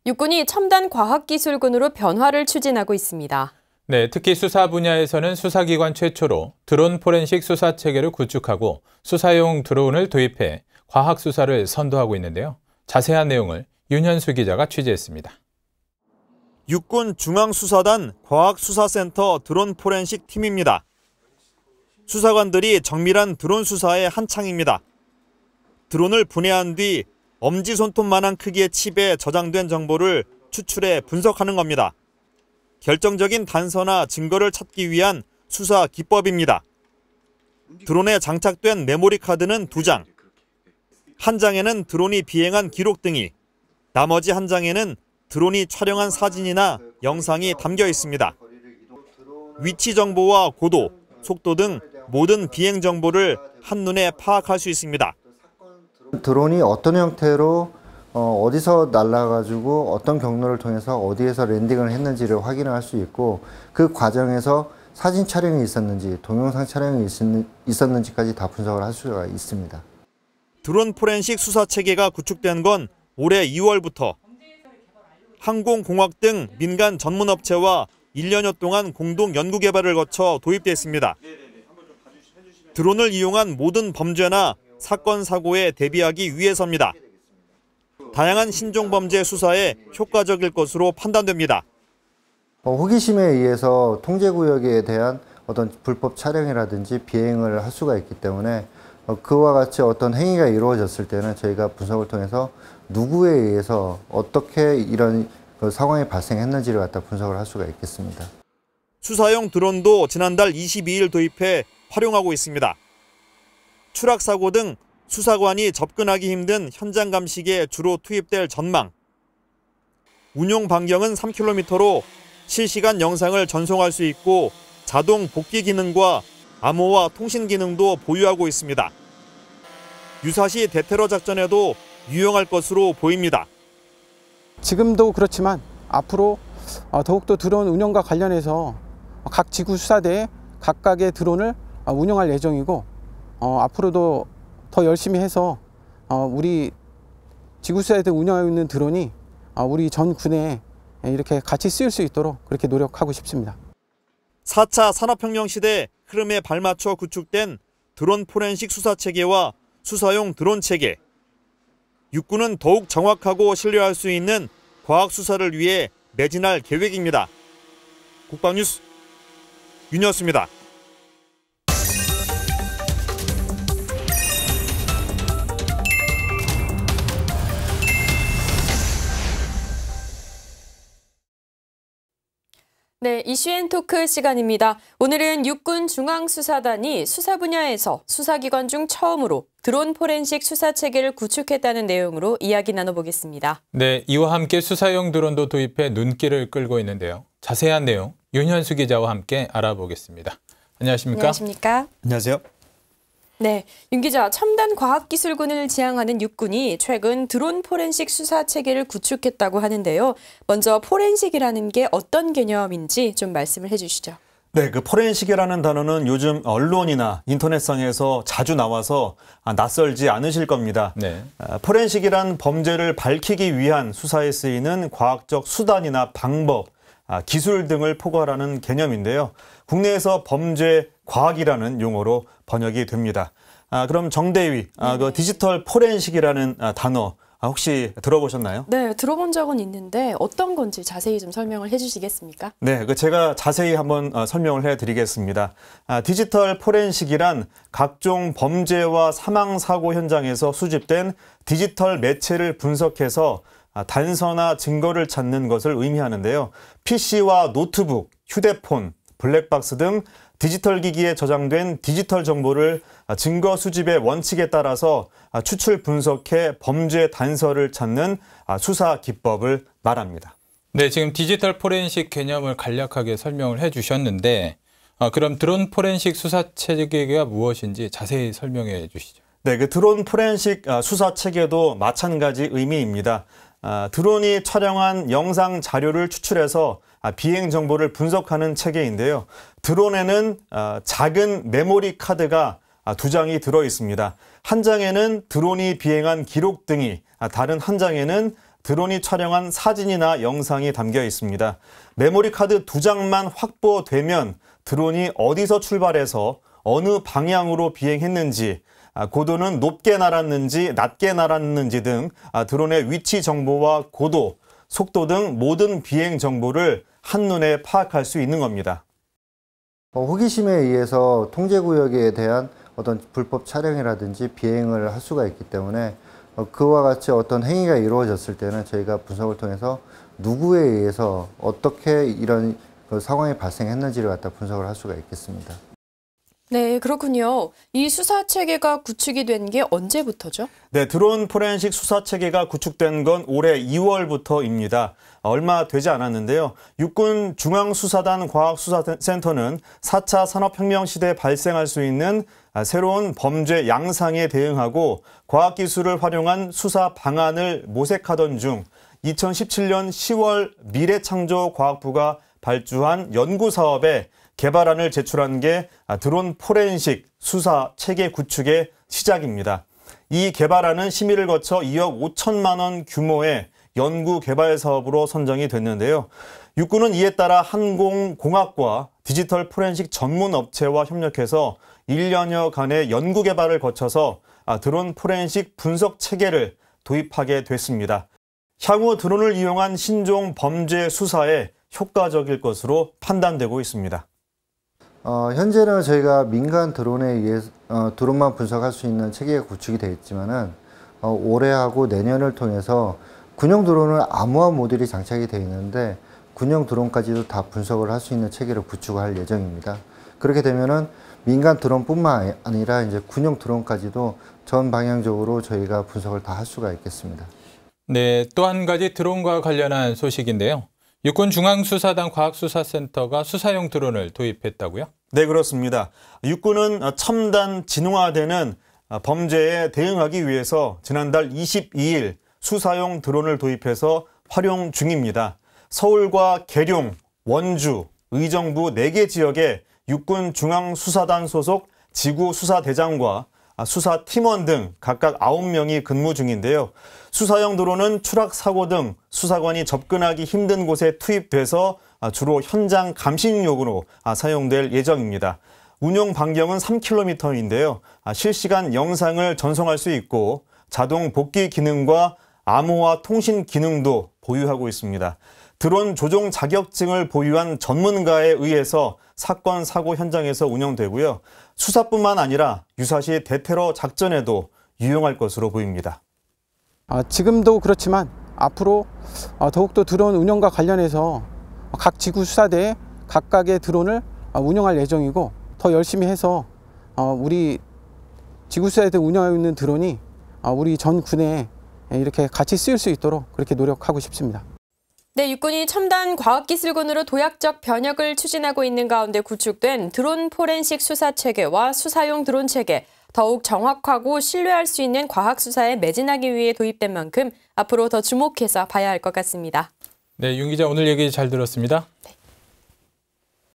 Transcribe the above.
육군이 첨단 과학기술군으로 변화를 추진하고 있습니다. 네, 특히 수사 분야에서는 수사기관 최초로 드론 포렌식 수사 체계를 구축하고 수사용 드론을 도입해 과학수사를 선도하고 있는데요. 자세한 내용을 윤현수 기자가 취재했습니다. 육군 중앙수사단 과학수사센터 드론 포렌식 팀입니다. 수사관들이 정밀한 드론 수사에 한창입니다. 드론을 분해한 뒤 엄지손톱만한 크기의 칩에 저장된 정보를 추출해 분석하는 겁니다. 결정적인 단서나 증거를 찾기 위한 수사 기법입니다. 드론에 장착된 메모리 카드는 2장. 한 장에는 드론이 비행한 기록 등이, 나머지 한 장에는 드론이 촬영한 사진이나 영상이 담겨 있습니다. 위치 정보와 고도, 속도 등 모든 비행 정보를 한눈에 파악할 수 있습니다. 드론이 어떤 형태로 어디서 날아가지고 어떤 경로를 통해서 어디에서 랜딩을 했는지를 확인할 수 있고, 그 과정에서 사진 촬영이 있었는지 동영상 촬영이 있었는지까지 다 분석을 할 수가 있습니다. 드론 포렌식 수사 체계가 구축된 건 올해 2월부터 항공공학 등 민간 전문업체와 1년여 동안 공동 연구 개발을 거쳐 도입됐습니다. 드론을 이용한 모든 범죄나 사건, 사고에 대비하기 위해서입니다. 다양한 신종범죄 수사에 효과적일 것으로 판단됩니다. 호기심에 의해서 통제구역에 대한 어떤 불법 촬영이라든지 비행을 할 수가 있기 때문에 그와 같이 어떤 행위가 이루어졌을 때는 저희가 분석을 통해서 누구에 의해서 어떻게 이런 상황이 발생했는지를 갖다 분석을 할 수가 있겠습니다. 수사용 드론도 지난달 22일 도입해 활용하고 있습니다. 추락사고 등 수사관이 접근하기 힘든 현장 감식에 주로 투입될 전망. 운용 반경은 3km로 실시간 영상을 전송할 수 있고 자동 복귀 기능과 암호화 통신 기능도 보유하고 있습니다. 유사시 대테러 작전에도 유용할 것으로 보입니다. 지금도 그렇지만 앞으로 더욱더 드론 운영과 관련해서 각 지구 수사대에 각각의 드론을 운영할 예정이고, 앞으로도 더 열심히 해서 우리 지구 수사대 운영하고 있는 드론이 우리 전 군에 이렇게 같이 쓰일 수 있도록 그렇게 노력하고 싶습니다. 4차 산업혁명 시대 흐름에 발맞춰 구축된 드론 포렌식 수사 체계와 수사용 드론 체계. 육군은 더욱 정확하고 신뢰할 수 있는 과학 수사를 위해 매진할 계획입니다. 국방뉴스 윤현수입니다. 네, 이슈앤토크 시간입니다. 오늘은 육군 중앙수사단이 수사 분야에서 수사기관 중 처음으로 드론 포렌식 수사 체계를 구축했다는 내용으로 이야기 나눠보겠습니다. 네, 이와 함께 수사용 드론도 도입해 눈길을 끌고 있는데요. 자세한 내용 윤현수 기자와 함께 알아보겠습니다. 안녕하십니까? 안녕하십니까? 안녕하세요. 네, 윤 기자, 첨단 과학기술군을 지향하는 육군이 최근 드론 포렌식 수사 체계를 구축했다고 하는데요. 먼저 포렌식이라는 게 어떤 개념인지 좀 말씀을 해주시죠. 네, 그 포렌식이라는 단어는 요즘 언론이나 인터넷상에서 자주 나와서 낯설지 않으실 겁니다. 네. 포렌식이란 범죄를 밝히기 위한 수사에 쓰이는 과학적 수단이나 방법, 기술 등을 포괄하는 개념인데요. 국내에서 범죄 과학이라는 용어로 번역이 됩니다. 그럼 정대위, 그 디지털 포렌식이라는 단어 혹시 들어보셨나요? 네, 들어본 적은 있는데 어떤 건지 자세히 좀 설명을 해주시겠습니까? 네, 제가 자세히 한번 설명을 해드리겠습니다. 디지털 포렌식이란 각종 범죄와 사망사고 현장에서 수집된 디지털 매체를 분석해서 단서나 증거를 찾는 것을 의미하는데요. PC와 노트북, 휴대폰, 블랙박스 등 디지털 기기에 저장된 디지털 정보를 증거 수집의 원칙에 따라서 추출 분석해 범죄 단서를 찾는 수사 기법을 말합니다. 네, 지금 디지털 포렌식 개념을 간략하게 설명을 해주셨는데 그럼 드론 포렌식 수사 체계가 무엇인지 자세히 설명해 주시죠. 네, 그 드론 포렌식 수사 체계도 마찬가지 의미입니다. 드론이 촬영한 영상 자료를 추출해서 비행 정보를 분석하는 체계인데요. 드론에는 작은 메모리 카드가 2장이 들어 있습니다. 한 장에는 드론이 비행한 기록 등이, 다른 한 장에는 드론이 촬영한 사진이나 영상이 담겨 있습니다. 메모리 카드 2장만 확보되면 드론이 어디서 출발해서 어느 방향으로 비행했는지, 고도는 높게 날았는지 낮게 날았는지 등 드론의 위치 정보와 고도, 속도 등 모든 비행 정보를 한눈에 파악할 수 있는 겁니다. 호기심에 의해서 통제구역에 대한 어떤 불법 촬영이라든지 비행을 할 수가 있기 때문에 그와 같이 어떤 행위가 이루어졌을 때는 저희가 분석을 통해서 누구에 의해서 어떻게 이런 상황이 발생했는지를 갖다 분석을 할 수가 있겠습니다. 네, 그렇군요. 이 수사 체계가 구축이 된 게 언제부터죠? 네, 드론 포렌식 수사 체계가 구축된 건 올해 2월부터입니다. 얼마 되지 않았는데요. 육군 중앙수사단 과학수사센터는 4차 산업혁명 시대에 발생할 수 있는 새로운 범죄 양상에 대응하고 과학기술을 활용한 수사 방안을 모색하던 중 2017년 10월 미래창조과학부가 발주한 연구사업에 개발안을 제출한 게 드론 포렌식 수사 체계 구축의 시작입니다. 이 개발안은 심의를 거쳐 2억 5천만 원 규모의 연구 개발 사업으로 선정이 됐는데요. 육군은 이에 따라 항공공학과 디지털 포렌식 전문 업체와 협력해서 1년여간의 연구 개발을 거쳐서 드론 포렌식 분석 체계를 도입하게 됐습니다. 향후 드론을 이용한 신종 범죄 수사에 효과적일 것으로 판단되고 있습니다. 현재는 저희가 민간 드론에 의해 드론만 분석할 수 있는 체계가 구축이 되어 있지만은 올해하고 내년을 통해서 군용 드론은 암호화 모듈이 장착이 되어 있는데 군용 드론까지도 다 분석을 할 수 있는 체계를 구축할 예정입니다. 그렇게 되면은 민간 드론뿐만 아니라 이제 군용 드론까지도 전 방향적으로 저희가 분석을 다 할 수가 있겠습니다. 네, 또 한 가지 드론과 관련한 소식인데요. 육군 중앙수사단 과학수사센터가 수사용 드론을 도입했다고요? 네, 그렇습니다. 육군은 첨단 진화되는 범죄에 대응하기 위해서 지난달 22일 수사용 드론을 도입해서 활용 중입니다. 서울과 계룡, 원주, 의정부 4개 지역에 육군 중앙수사단 소속 지구수사대장과 수사팀원 등 각각 9명이 근무 중인데요. 수사용 드론은 추락사고 등 수사관이 접근하기 힘든 곳에 투입돼서 주로 현장 감식용으로 사용될 예정입니다. 운용 반경은 3km인데요. 실시간 영상을 전송할 수 있고 자동 복귀 기능과 암호화 통신 기능도 보유하고 있습니다. 드론 조종 자격증을 보유한 전문가에 의해서 사건 사고 현장에서 운영되고요. 수사뿐만 아니라 유사시 대테러 작전에도 유용할 것으로 보입니다. 지금도 그렇지만 앞으로 더욱더 드론 운영과 관련해서 각 지구 수사대에 각각의 드론을 운영할 예정이고 더 열심히 해서 우리 지구 수사대 운영하고 있는 드론이 우리 전 군에 이렇게 같이 쓰일 수 있도록 그렇게 노력하고 싶습니다. 네, 육군이 첨단 과학기술군으로 도약적 변혁을 추진하고 있는 가운데 구축된 드론 포렌식 수사 체계와 수사용 드론 체계, 더욱 정확하고 신뢰할 수 있는 과학 수사에 매진하기 위해 도입된 만큼 앞으로 더 주목해서 봐야 할 것 같습니다. 네, 윤 기자 오늘 얘기 잘 들었습니다. 네.